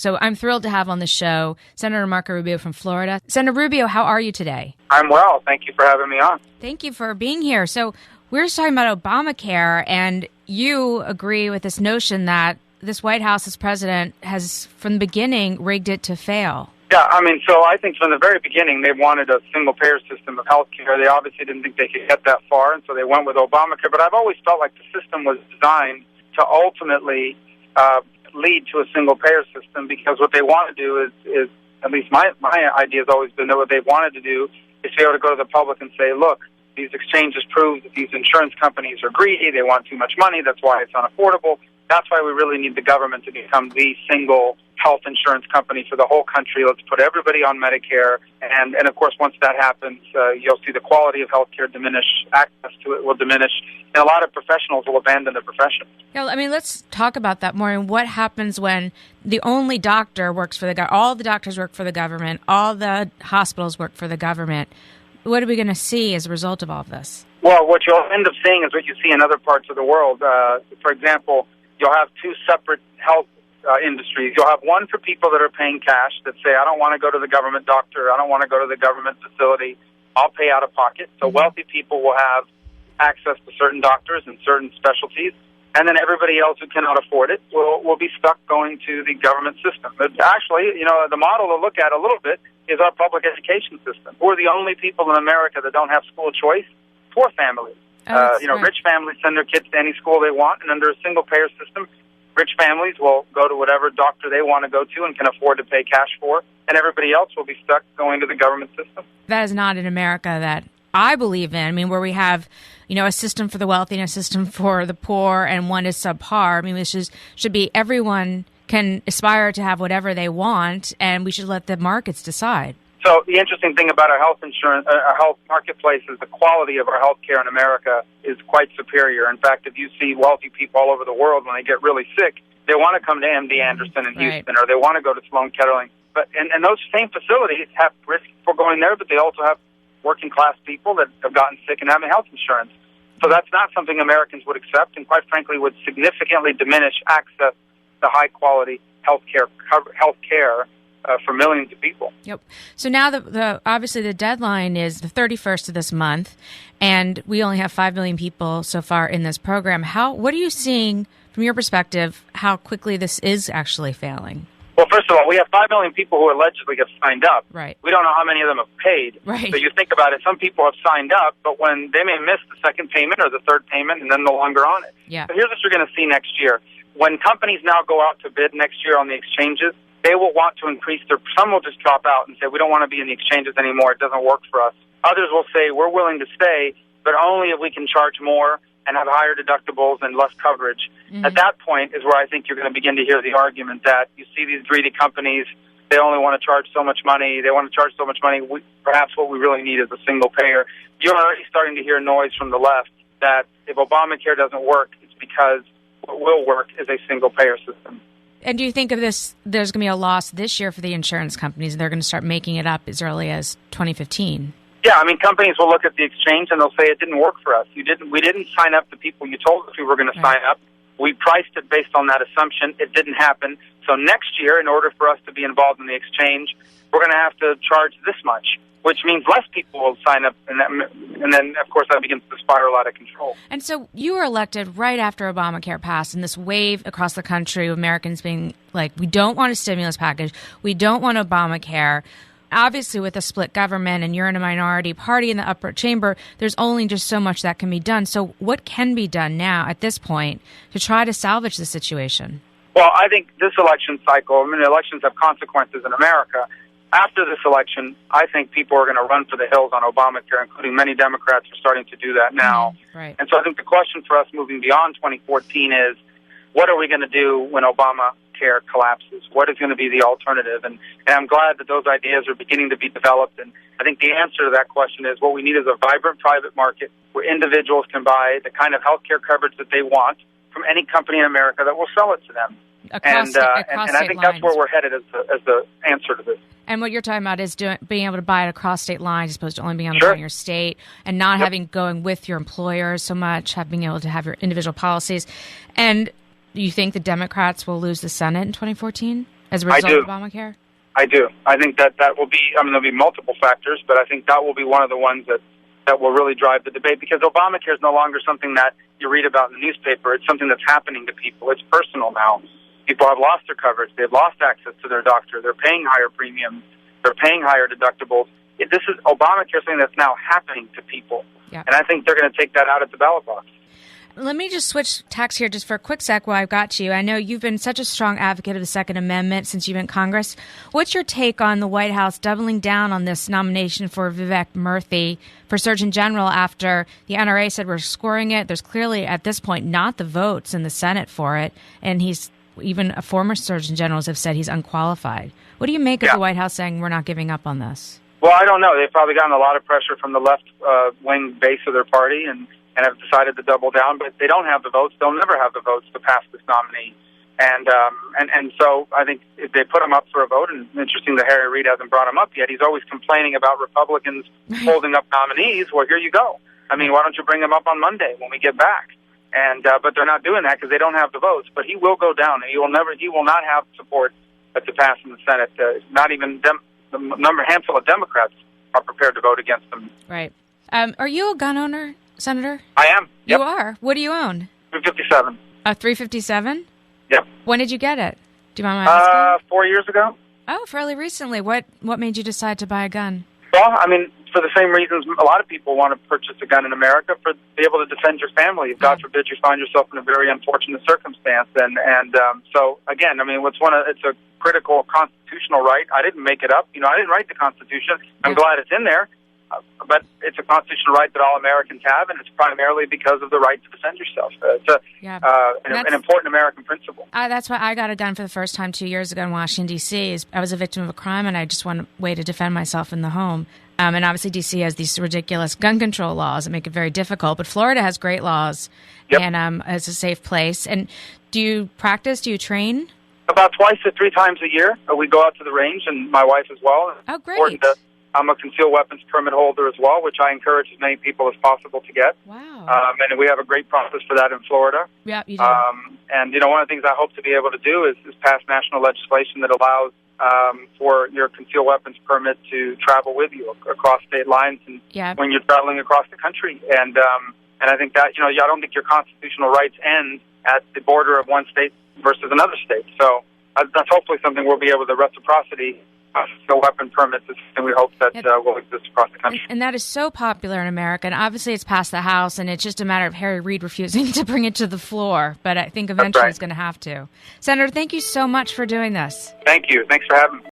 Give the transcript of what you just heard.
So I'm thrilled to have on the show Senator Marco Rubio from Florida. Senator Rubio, how are you today? I'm well. Thank you for having me on. Thank you for being here. So we're just talking about Obamacare, and you agree with this notion that this White House, this president, has from the beginning rigged it to fail. Yeah, so I think from the very beginning they wanted a single-payer system of health care. They obviously didn't think they could get that far, and so they went with Obamacare. But I've always felt like the system was designed to ultimately lead to a single-payer system, because what they want to do is at least my idea has always been that what they wanted to do is be able to go to the public and say, look, these exchanges prove that these insurance companies are greedy, they want too much money, that's why it's unaffordable. That's why we really need the government to become the single health insurance company for the whole country. Let's put everybody on Medicare. And of course, once that happens, you'll see the quality of health care diminish, access to it will diminish, and a lot of professionals will abandon their profession. Yeah, let's talk about that more. And what happens when the only doctor works for the government, all the doctors work for the government, all the hospitals work for the government? What are we going to see as a result of all of this? Well, what you'll end up seeing is what you see in other parts of the world. For example, you'll have two separate health industries. You'll have one for people that are paying cash that say, I don't want to go to the government doctor, I don't want to go to the government facility, I'll pay out of pocket. So wealthy people will have access to certain doctors and certain specialties, and then everybody else who cannot afford it will be stuck going to the government system. But actually, the model to look at a little bit is our public education system. We're the only people in America that don't have school choice. Poor families. Right. Rich families send their kids to any school they want, and under a single-payer system, rich families will go to whatever doctor they want to go to and can afford to pay cash for, and everybody else will be stuck going to the government system. That is not an America that I believe in. Where we have, a system for the wealthy and a system for the poor, and one is subpar. This should be everyone can aspire to have whatever they want, and we should let the markets decide. So the interesting thing about our health insurance, our health marketplace, is the quality of our health care in America is quite superior. In fact, if you see wealthy people all over the world, when they get really sick, they want to come to MD Anderson in Houston, or they want to go to Sloan Kettering. But and those same facilities have risk for going there, but they also have working class people that have gotten sick and having health insurance. So that's not something Americans would accept, and quite frankly would significantly diminish access to high quality health care for millions of people. Yep. So now obviously the deadline is the 31st of this month, and we only have 5 million people so far in this program. What are you seeing from your perspective, how quickly this is actually failing? Well, first of all, we have 5 million people who allegedly have signed up. Right. We don't know how many of them have paid. Right. So you think about it, some people have signed up, but when they may miss the second payment or the third payment and then no longer on it. Yeah. So here's what you're going to see next year. When companies now go out to bid next year on the exchanges, they will want to increase some will just drop out and say, we don't want to be in the exchanges anymore, it doesn't work for us. Others will say, we're willing to stay, but only if we can charge more and have higher deductibles and less coverage. Mm-hmm. At that point is where I think you're going to begin to hear the argument that you see these greedy companies, they only want to charge so much money, perhaps what we really need is a single payer. You're already starting to hear noise from the left that if Obamacare doesn't work, it's because what will work is a single payer system. And do you think of this, there's going to be a loss this year for the insurance companies, and they're going to start making it up as early as 2015? Yeah, companies will look at the exchange and they'll say it didn't work for us. We didn't sign up the people you told us we were going to sign up. We priced it based on that assumption. It didn't happen. So next year, in order for us to be involved in the exchange, we're going to have to charge this much, which means less people will sign up, and then, of course, that begins to spiral out of control. And so you were elected right after Obamacare passed, and this wave across the country of Americans being like, we don't want a stimulus package, we don't want Obamacare. Obviously, with a split government and you're in a minority party in the upper chamber, there's only just so much that can be done. So what can be done now at this point to try to salvage the situation? Well, I think this election cycle, elections have consequences in America. After this election, I think people are going to run for the hills on Obamacare, including many Democrats are starting to do that now. Right. And so I think the question for us moving beyond 2014 is, what are we going to do when Obamacare collapses? What is going to be the alternative? And I'm glad that those ideas are beginning to be developed. And I think the answer to that question is what we need is a vibrant private market where individuals can buy the kind of health care coverage that they want from any company in America that will sell it to them. And I think that's where we're headed as the answer to this. And what you're talking about is being able to buy it across state lines as opposed to only being able to buy in your state, and not going with your employer so much, being able to have your individual policies. And do you think the Democrats will lose the Senate in 2014? as a result of Obamacare? I do. I think that will be, there'll be multiple factors, but I think that will be one of the ones that will really drive the debate, because Obamacare is no longer something that you read about in the newspaper. It's something that's happening to people. It's personal now. People have lost their coverage. They've lost access to their doctor. They're paying higher premiums. They're paying higher deductibles. This is Obamacare, something that's now happening to people. Yeah. And I think they're going to take that out at the ballot box. Let me just switch tacks here just for a quick sec while I've got you. I know you've been such a strong advocate of the Second Amendment since you've been in Congress. What's your take on the White House doubling down on this nomination for Vivek Murthy for Surgeon General after the NRA said we're scoring it? There's clearly, at this point, not the votes in the Senate for it, and even a former Surgeon Generals have said he's unqualified. What do you make of the White House saying we're not giving up on this? Well, I don't know. They've probably gotten a lot of pressure from the left-wing base of their party and have decided to double down, but they don't have the votes. They'll never have the votes to pass this nominee. And so I think if they put him up for a vote, and it's interesting that Harry Reid hasn't brought him up yet. He's always complaining about Republicans holding up nominees. Well, here you go. Why don't you bring him up on Monday when we get back? But they're not doing that because they don't have the votes. But he will go down, and he will not have support to pass in the Senate. Not even the handful of Democrats are prepared to vote against him. Right. Are you a gun owner, Senator? I am. Yep. You are? What do you own? 357. A 357? Yep. When did you get it? Do you mind my asking? 4 years ago. Oh, fairly recently. What made you decide to buy a gun? Well, for the same reasons a lot of people want to purchase a gun in America, to be able to defend your family. If God forbid you find yourself in a very unfortunate circumstance. So again, it's a critical constitutional right. I didn't make it up. I didn't write the Constitution. I'm glad it's in there. But it's a constitutional right that all Americans have, and it's primarily because of the right to defend yourself. It's an important American principle. That's why I got a gun for the first time 2 years ago in Washington, D.C. I was a victim of a crime, and I just want a way to defend myself in the home. And obviously, D.C. has these ridiculous gun control laws that make it very difficult. But Florida has great laws, and it's a safe place. And do you practice? Do you train? About twice to three times a year. We go out to the range, and my wife as well. Oh, great. I'm a concealed weapons permit holder as well, which I encourage as many people as possible to get. Wow. And we have a great process for that in Florida. Yeah, you do. And one of the things I hope to be able to do is pass national legislation that allows for your concealed weapons permit to travel with you across state lines and when you're traveling across the country. And I think that, I don't think your constitutional rights end at the border of one state versus another state. So that's hopefully something we'll be able to reciprocity. So weapon permits is something we hope that will exist across the country. And that is so popular in America. And obviously it's passed the House, and it's just a matter of Harry Reid refusing to bring it to the floor. But I think eventually he's going to have to. Senator, thank you so much for doing this. Thank you. Thanks for having me.